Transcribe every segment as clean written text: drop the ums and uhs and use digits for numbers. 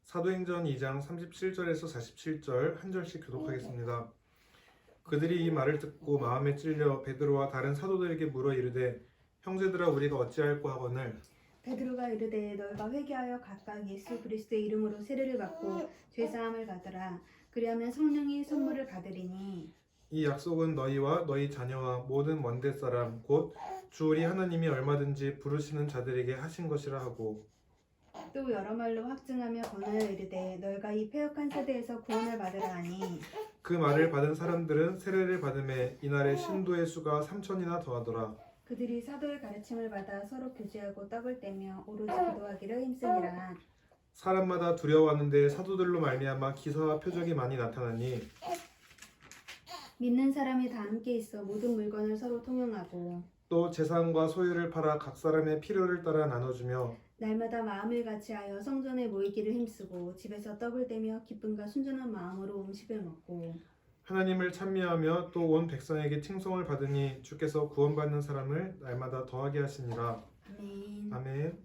사도행전 2장 37절에서 47절 한 절씩 교독하겠습니다. 그들이 이 말을 듣고 마음에 찔려 베드로와 다른 사도들에게 물어 이르되 형제들아 우리가 어찌할꼬 하거늘. 베드로가 이르되 너희가 회개하여 각각 예수 그리스도의 이름으로 세례를 받고 죄사함을 받으라. 그리하면 성령이 선물을 받으리니 이 약속은 너희와 너희 자녀와 모든 먼데 사람 곧 주 우리 하나님이 얼마든지 부르시는 자들에게 하신 것이라 하고, 또 여러 말로 확증하며 권하여 이르되 너희가 이 패역한 세대에서 구원을 받으라 하니 그 말을 받은 사람들은 세례를 받음에 이날에 신도의 수가 3,000이나 더하더라. 그들이 사도의 가르침을 받아 서로 교제하고 떡을 떼며 오로지 기도하기를 힘쓰니라. 사람마다 두려워하는데 사도들로 말미암아 기사와 표적이 많이 나타나니 믿는 사람이 다 함께 있어 모든 물건을 서로 통용하고 또 재산과 소유를 팔아 각 사람의 필요를 따라 나눠주며 날마다 마음을 같이하여 성전에 모이기를 힘쓰고 집에서 떡을 떼며 기쁨과 순전한 마음으로 음식을 먹고 하나님을 찬미하며 또 온 백성에게 칭송을 받으니 주께서 구원받는 사람을 날마다 더하게 하시니라. 아멘. 아멘.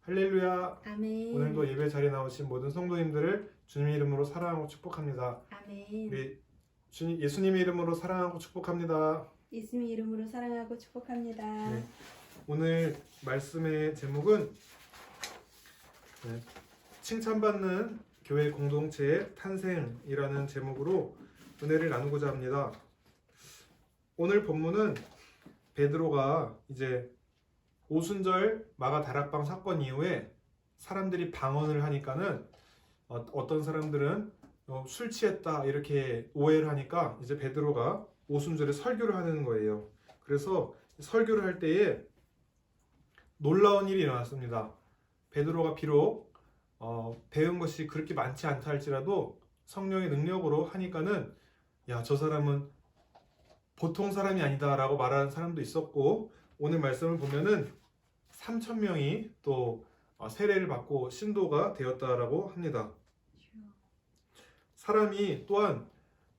할렐루야. 아멘. 오늘도 예배 자리에 나오신 모든 성도님들을 주님의 이름으로 사랑하고 축복합니다. 아멘. 우리 예수님의 이름으로 사랑하고 축복합니다. 예수님 이름으로 사랑하고 축복합니다. 네. 오늘 말씀의 제목은 칭찬받는 교회 공동체의 탄생이라는 제목으로 은혜를 나누고자 합니다. 오늘 본문은 베드로가 이제 오순절 마가 다락방 사건 이후에 사람들이 방언을 하니까는 어떤 사람들은 술 취했다 이렇게 오해를 하니까 이제 베드로가 오순절에 설교를 하는 거예요. 그래서 설교를 할 때에 놀라운 일이 일어났습니다. 베드로가 비록 배운 것이 그렇게 많지 않다 할지라도 성령의 능력으로 하니까는 야, 저 사람은 보통 사람이 아니다 라고 말하는 사람도 있었고, 오늘 말씀을 보면은 3,000명이 또 세례를 받고 신도가 되었다라고 합니다. 사람이 또한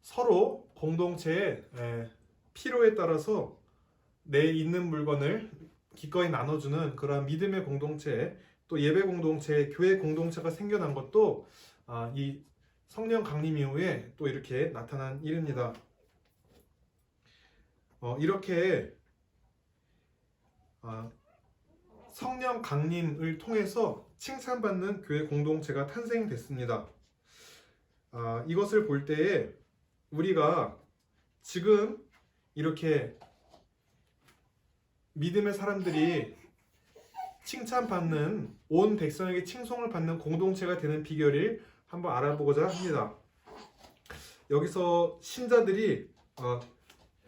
서로 공동체의 필요에 따라서 내 있는 물건을 기꺼이 나눠주는 그러한 믿음의 공동체, 또 예배 공동체, 교회 공동체가 생겨난 것도 이 성령 강림 이후에 또 이렇게 나타난 일입니다. 이렇게 성령 강림을 통해서 칭찬받는 교회 공동체가 탄생됐습니다. 이것을 볼 때에 우리가 지금 이렇게 믿음의 사람들이 칭찬받는, 온 백성에게 칭송을 받는 공동체가 되는 비결을 한번 알아보고자 합니다. 여기서 신자들이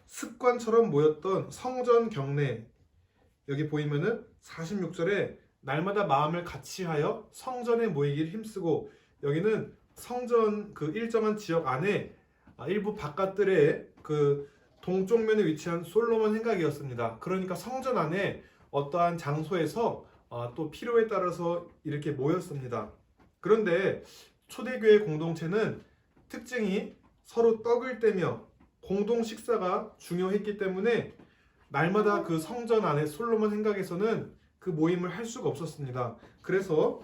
습관처럼 모였던 성전 경내, 여기 보이면은 46절에 날마다 마음을 같이하여 성전에 모이기를 힘쓰고, 여기는 성전 그 일정한 지역 안에 일부 바깥들의 그 동쪽면에 위치한 솔로몬 행각이었습니다. 그러니까 성전 안에 어떠한 장소에서 또 필요에 따라서 이렇게 모였습니다. 그런데 초대교회 공동체는 특징이 서로 떡을 떼며 공동 식사가 중요했기 때문에 날마다 그 성전 안에 솔로몬 행각에서는 그 모임을 할 수가 없었습니다. 그래서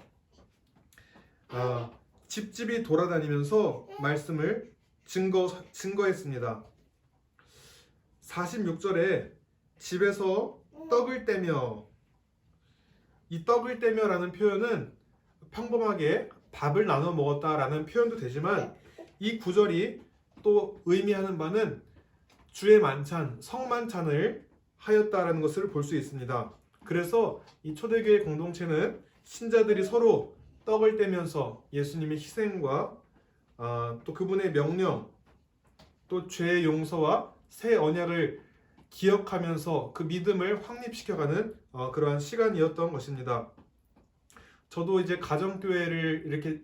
집집이 돌아다니면서 말씀을 증거했습니다. 46절에 집에서 떡을 떼며, 이 떡을 떼며라는 표현은 평범하게 밥을 나눠 먹었다라는 표현도 되지만, 이 구절이 또 의미하는 바는 주의 만찬, 성만찬을 하였다라는 것을 볼 수 있습니다. 그래서 이 초대교회 공동체는 신자들이 서로 떡을 떼면서 예수님의 희생과 또 그분의 명령, 또 죄의 용서와 새 언약을 기억하면서 그 믿음을 확립시켜가는 그러한 시간이었던 것입니다. 저도 이제 가정교회를 이렇게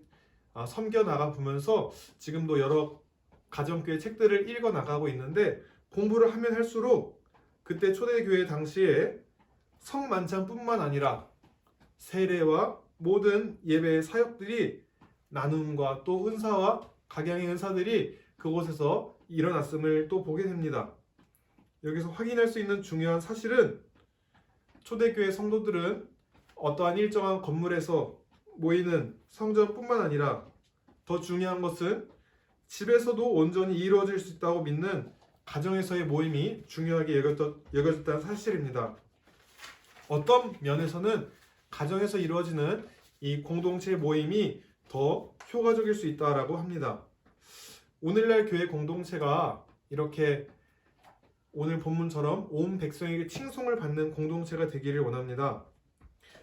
섬겨 나가 보면서 지금도 여러 가정교회 책들을 읽어 나가고 있는데, 공부를 하면 할수록 그때 초대교회 당시에 성만찬뿐만 아니라 세례와 모든 예배의 사역들이, 나눔과 또 은사와 각양의 은사들이 그곳에서 일어났음을 또 보게 됩니다. 여기서 확인할 수 있는 중요한 사실은 초대교회 성도들은 어떠한 일정한 건물에서 모이는 성전뿐만 아니라 더 중요한 것은 집에서도 온전히 이루어질 수 있다고 믿는 가정에서의 모임이 중요하게 여겨졌다는 사실입니다. 어떤 면에서는 가정에서 이루어지는 이 공동체 모임이 더 효과적일 수 있다라고 합니다. 오늘날 교회 공동체가 이렇게 오늘 본문처럼 온 백성에게 칭송을 받는 공동체가 되기를 원합니다.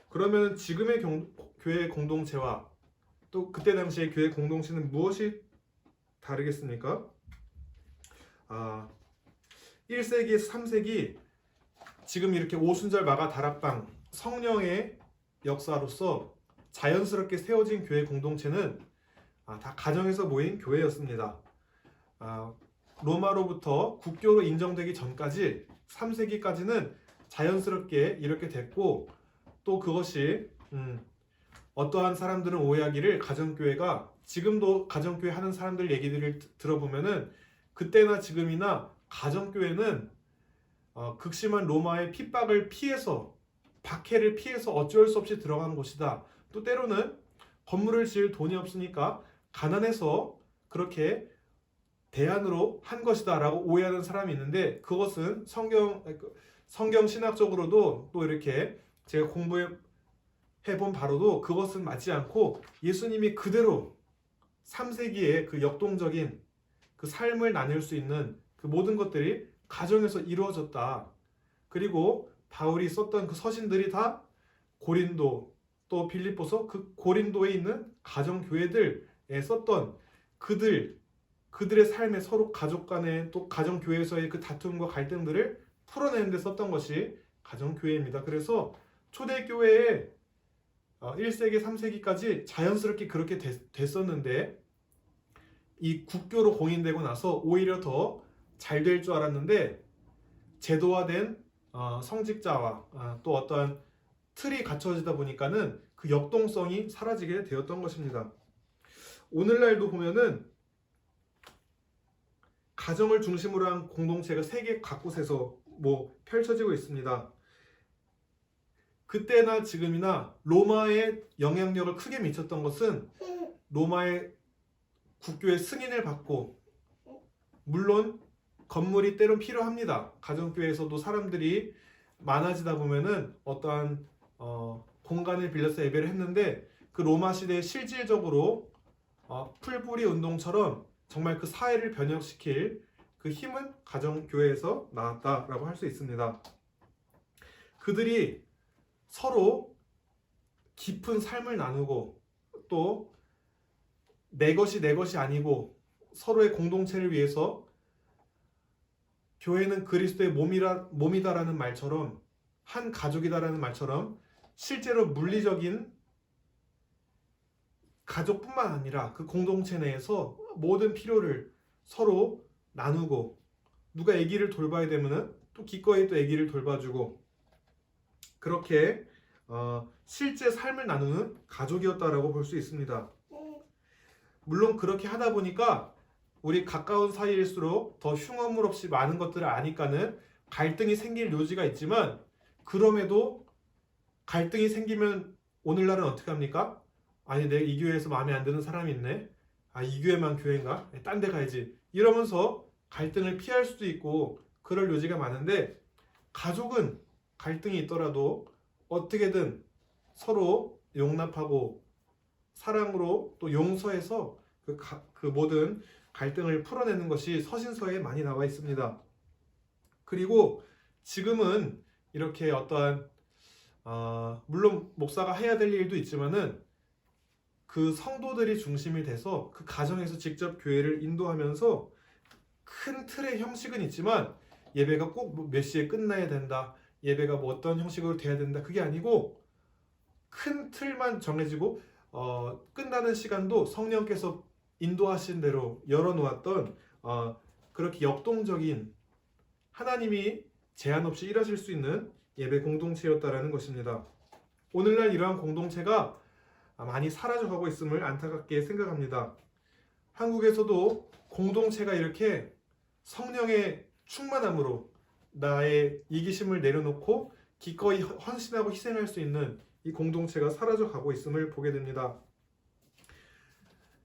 그러면 지금의 교회 공동체와 또 그때 당시의 교회 공동체는 무엇이 다르겠습니까? 1세기에서 3세기 지금 이렇게 오순절 마가 다락방 성령의 역사로서 자연스럽게 세워진 교회 공동체는 다 가정에서 모인 교회였습니다. 로마로부터 국교로 인정되기 전까지 3세기까지는 자연스럽게 이렇게 됐고 또 그것이 어떠한 사람들은 오해하기를 가정교회가 지금도 가정교회 하는 사람들 얘기들을 들어보면은 그때나 지금이나 가정교회는 극심한 로마의 핍박을 피해서 박해를 피해서 어쩔 수 없이 들어간 곳이다. 또 때로는 건물을 지을 돈이 없으니까 가난해서 그렇게 대안으로 한 것이다 라고 오해하는 사람이 있는데 그것은 성경 신학적으로도 또 이렇게 제가 공부해 본 바로도 그것은 맞지 않고 예수님이 그대로 3세기에 그 역동적인 그 삶을 나눌 수 있는 그 모든 것들이 가정에서 이루어졌다. 그리고 바울이 썼던 그 서신들이 다 고린도 또 빌립보서 그 고린도에 있는 가정교회들에 썼던 그들의 삶에 서로 가족 간의 또 가정교회에서의 그 다툼과 갈등들을 풀어내는 데 썼던 것이 가정교회입니다. 그래서 초대교회에 1세기, 3세기까지 자연스럽게 그렇게 됐었는데 이 국교로 공인되고 나서 오히려 더 잘 될 줄 알았는데 제도화된 성직자와 또 어떠한 틀이 갖춰지다 보니까는 그 역동성이 사라지게 되었던 것입니다. 오늘날도 보면은 가정을 중심으로 한 공동체가 세계 각곳에서 펼쳐지고 있습니다. 그때나 지금이나 로마의 영향력을 크게 미쳤던 것은 로마의 국교의 승인을 받고 물론 건물이 때론 필요합니다. 가정교회에서도 사람들이 많아지다 보면은 어떠한 공간을 빌려서 예배를 했는데 그 로마 시대에 실질적으로 풀뿌리 운동처럼 정말 그 사회를 변혁시킬 그 힘은 가정교회에서 나왔다라고 할 수 있습니다. 그들이 서로 깊은 삶을 나누고 또 내 것이 아니고 서로의 공동체를 위해서 교회는 그리스도의 몸이다라는 말처럼 한 가족이다라는 말처럼 실제로 물리적인 가족뿐만 아니라 그 공동체 내에서 모든 필요를 서로 나누고 누가 아기를 돌봐야 되면은 또 기꺼이 또 아기를 돌봐주고 그렇게 실제 삶을 나누는 가족이었다라고 볼 수 있습니다. 물론 그렇게 하다 보니까 우리 가까운 사이일수록 더 흉어물 없이 많은 것들을 아니까는 갈등이 생길 요지가 있지만 그럼에도 갈등이 생기면 오늘날은 어떻게 합니까? 아니 내가 이 교회에서 마음에 안 드는 사람이 있네. 이 교회만 교회인가? 딴 데 가야지. 이러면서 갈등을 피할 수도 있고 그럴 요지가 많은데 가족은 갈등이 있더라도 어떻게든 서로 용납하고 사랑으로 또 용서해서 그 모든 갈등을 풀어내는 것이 서신서에 많이 나와 있습니다. 그리고 지금은 이렇게 어떠한 물론 목사가 해야 될 일도 있지만은 그 성도들이 중심이 돼서 그 가정에서 직접 교회를 인도하면서 큰 틀의 형식은 있지만 예배가 꼭 몇 시에 끝나야 된다. 예배가 어떤 형식으로 돼야 된다. 그게 아니고 큰 틀만 정해지고 끝나는 시간도 성령께서 인도하신 대로 열어놓았던 그렇게 역동적인 하나님이 제한 없이 일하실 수 있는 예배 공동체였다라는 것입니다. 오늘날 이러한 공동체가 많이 사라져가고 있음을 안타깝게 생각합니다. 한국에서도 공동체가 이렇게 성령의 충만함으로 나의 이기심을 내려놓고 기꺼이 헌신하고 희생할 수 있는 이 공동체가 사라져 가고 있음을 보게 됩니다.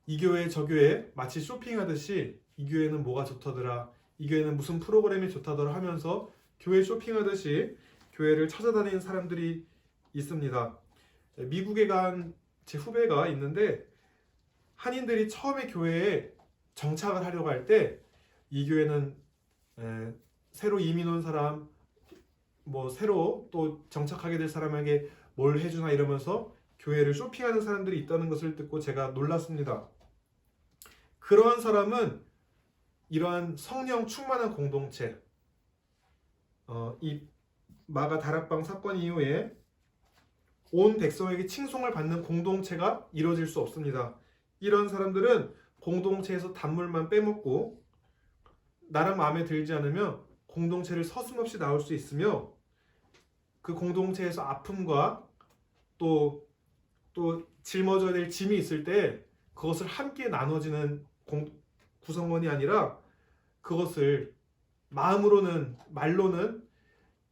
이 교회 저 교회 마치 쇼핑하듯이 이 교회는 뭐가 좋다더라, 이 교회는 무슨 프로그램이 좋다더라 하면서 교회 쇼핑하듯이 교회를 찾아다니는 사람들이 있습니다. 미국에 간 제 후배가 있는데 한인들이 처음에 교회에 정착을 하려고 할 때 이 교회는 새로 이민 온 사람, 뭐 새로 또 정착하게 될 사람에게 뭘 해주나 이러면서 교회를 쇼핑하는 사람들이 있다는 것을 듣고 제가 놀랐습니다. 그러한 사람은 이러한 성령 충만한 공동체, 이 마가 다락방 사건 이후에 온 백성에게 칭송을 받는 공동체가 이루어질 수 없습니다. 이런 사람들은 공동체에서 단물만 빼먹고 나랑 마음에 들지 않으면 공동체를 서슴없이 나올 수 있으며, 그 공동체에서 아픔과 또 짊어져야 될 짐이 있을 때 그것을 함께 나눠지는 구성원이 아니라 그것을 마음으로는, 말로는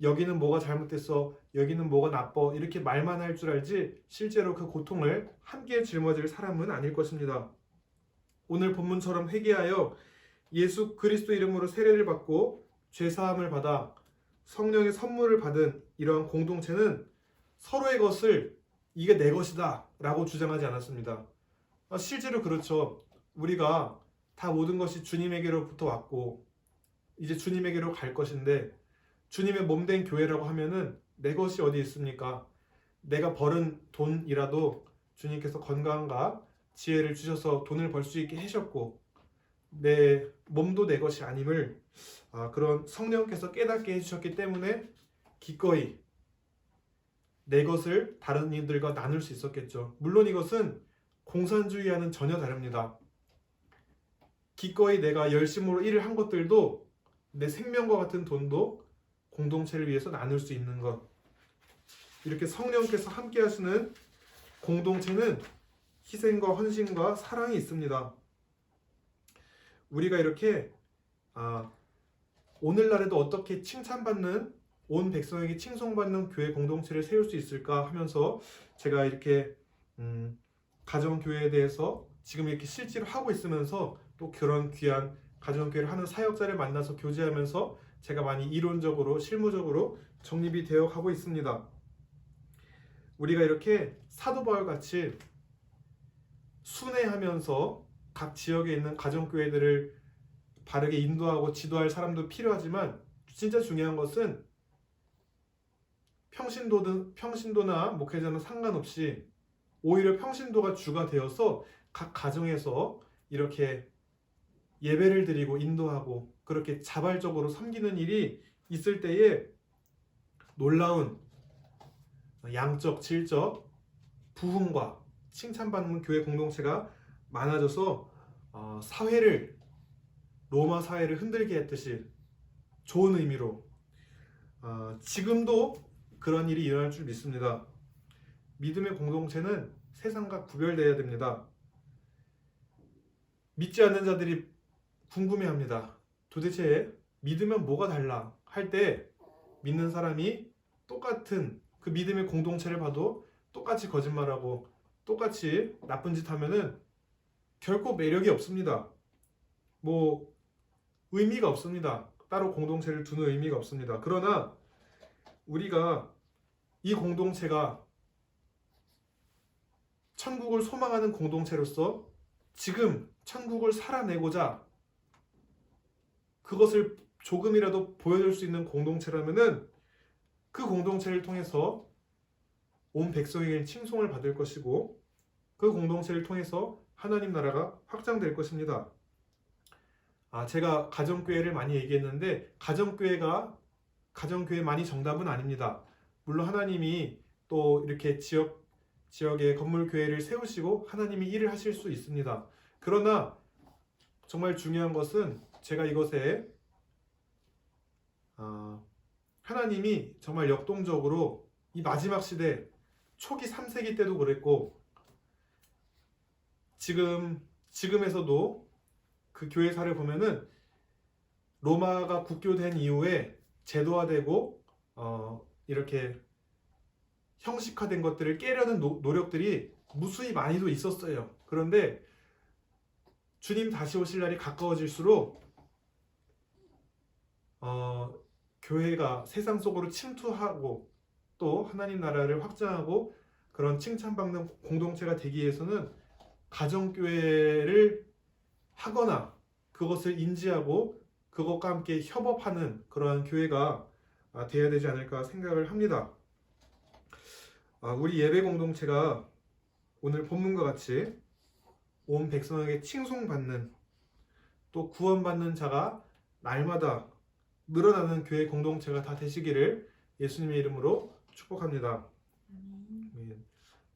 여기는 뭐가 잘못됐어, 여기는 뭐가 나빠 이렇게 말만 할 줄 알지 실제로 그 고통을 함께 짊어질 사람은 아닐 것입니다. 오늘 본문처럼 회개하여 예수 그리스도 이름으로 세례를 받고 죄사함을 받아 성령의 선물을 받은 이러한 공동체는 서로의 것을 이게 내 것이다 라고 주장하지 않았습니다. 실제로 그렇죠. 우리가 다 모든 것이 주님에게로부터 왔고 이제 주님에게로 갈 것인데, 주님의 몸된 교회라고 하면은 내 것이 어디 있습니까? 내가 벌은 돈이라도 주님께서 건강과 지혜를 주셔서 돈을 벌 수 있게 하셨고 내 몸도 내 것이 아님을 그런 성령께서 깨닫게 해주셨기 때문에 기꺼이 내 것을 다른 이들과 나눌 수 있었겠죠. 물론 이것은 공산주의와는 전혀 다릅니다. 기꺼이 내가 열심으로 일을 한 것들도, 내 생명과 같은 돈도 공동체를 위해서 나눌 수 있는 것, 이렇게 성령께서 함께 하시는 공동체는 희생과 헌신과 사랑이 있습니다. 우리가 이렇게 오늘날에도 어떻게 칭찬받는, 온 백성에게 칭송받는 교회 공동체를 세울 수 있을까 하면서 제가 이렇게 가정교회에 대해서 지금 이렇게 실제로 하고 있으면서 또 그런 귀한 가정교회를 하는 사역자를 만나서 교제하면서 제가 많이 이론적으로 실무적으로 정립이 되어 가고 있습니다. 우리가 이렇게 사도 바울같이 순회하면서 각 지역에 있는 가정교회들을 바르게 인도하고 지도할 사람도 필요하지만, 진짜 중요한 것은 평신도나 목회자는 상관없이 오히려 평신도가 주가 되어서 각 가정에서 이렇게 예배를 드리고 인도하고 그렇게 자발적으로 섬기는 일이 있을 때에 놀라운 양적, 질적 부흥과 칭찬받는 교회 공동체가 많아져서 로마 사회를 흔들게 했듯이 좋은 의미로 지금도 그런 일이 일어날 줄 믿습니다. 믿음의 공동체는 세상과 구별되어야 됩니다. 믿지 않는 자들이 궁금해합니다. 도대체 믿으면 뭐가 달라? 할 때 믿는 사람이 똑같은 그 믿음의 공동체를 봐도 똑같이 거짓말하고 똑같이 나쁜 짓 하면은 결코 매력이 없습니다. 뭐 의미가 없습니다. 따로 공동체를 두는 의미가 없습니다. 그러나 우리가 이 공동체가 천국을 소망하는 공동체로서 지금 천국을 살아내고자 그것을 조금이라도 보여줄 수 있는 공동체라면은 그 공동체를 통해서 온 백성에게 칭송을 받을 것이고 그 공동체를 통해서 하나님 나라가 확장될 것입니다. 제가 가정교회를 많이 얘기했는데 가정교회만이 정답은 아닙니다. 물론 하나님이 또 이렇게 지역에 건물교회를 세우시고 하나님이 일을 하실 수 있습니다. 그러나 정말 중요한 것은 제가 이것에 하나님이 정말 역동적으로 이 마지막 시대 초기 3세기 때도 그랬고 지금에서도 그 교회사를 보면은 로마가 국교된 이후에 제도화되고 이렇게 형식화된 것들을 깨려는 노력들이 무수히 많이도 있었어요. 그런데 주님 다시 오실 날이 가까워질수록 교회가 세상 속으로 침투하고 또 하나님 나라를 확장하고 그런 칭찬받는 공동체가 되기 위해서는 가정교회를 하거나 그것을 인지하고 그것과 함께 협업하는 그러한 교회가 돼야 되지 않을까 생각을 합니다. 우리 예배 공동체가 오늘 본문과 같이 온 백성에게 칭송받는 또 구원받는 자가 날마다 늘어나는 교회 공동체가 다 되시기를 예수님의 이름으로 축복합니다. 아멘.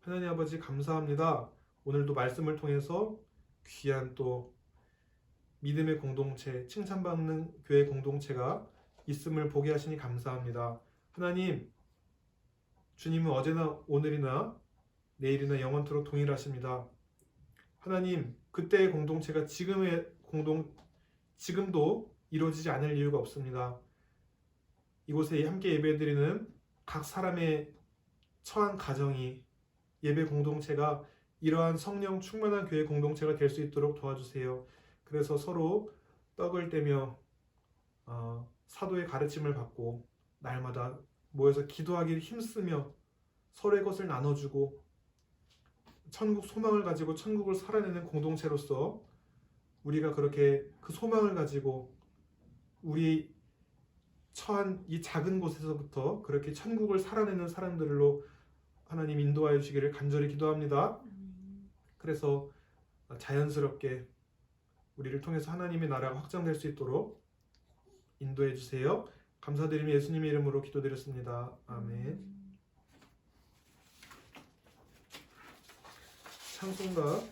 하나님 아버지 감사합니다. 오늘도 말씀을 통해서 귀한 또 믿음의 공동체, 칭찬받는 교회 공동체가 있음을 보게 하시니 감사합니다. 하나님, 주님은 어제나 오늘이나 내일이나 영원토록 동일하십니다. 하나님, 그때의 공동체가 지금도 이루어지지 않을 이유가 없습니다. 이곳에 함께 예배드리는 각 사람의 처한 가정이 예배 공동체가 이러한 성령 충만한 교회 공동체가 될 수 있도록 도와주세요. 그래서 서로 떡을 떼며 사도의 가르침을 받고 날마다 모여서 기도하기를 힘쓰며 서로의 것을 나눠주고 천국 소망을 가지고 천국을 살아내는 공동체로서 우리가 그렇게 그 소망을 가지고 우리 처한 이 작은 곳에서부터 그렇게 천국을 살아내는 사람들로 하나님 인도하여 주시기를 간절히 기도합니다. 그래서 자연스럽게 우리를 통해서 하나님의 나라가 확장될 수 있도록 인도해 주세요. 감사드리며 예수님의 이름으로 기도드렸습니다. 아멘. 찬송가